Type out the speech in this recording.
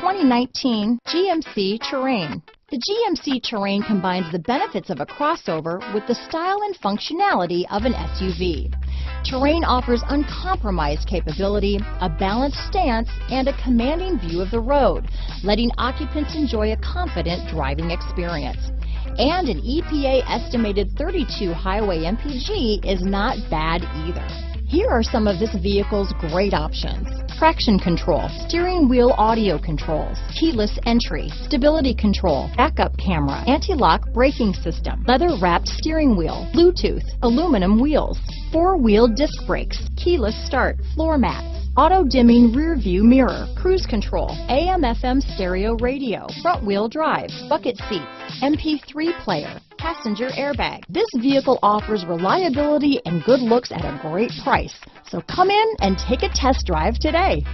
2019 GMC Terrain. The GMC Terrain combines the benefits of a crossover with the style and functionality of an SUV. Terrain offers uncompromised capability, a balanced stance, and a commanding view of the road, letting occupants enjoy a confident driving experience. And an EPA estimated 32 highway MPG is not bad either. Here are some of this vehicle's great options: traction control, steering wheel audio controls, keyless entry, stability control, backup camera, anti-lock braking system, leather-wrapped steering wheel, Bluetooth, aluminum wheels, four-wheel disc brakes, keyless start, floor mats, auto-dimming rear view mirror, cruise control, AM/FM stereo radio, front-wheel drive, bucket seats, MP3 player, passenger airbag. This vehicle offers reliability and good looks at a great price. So come in and take a test drive today.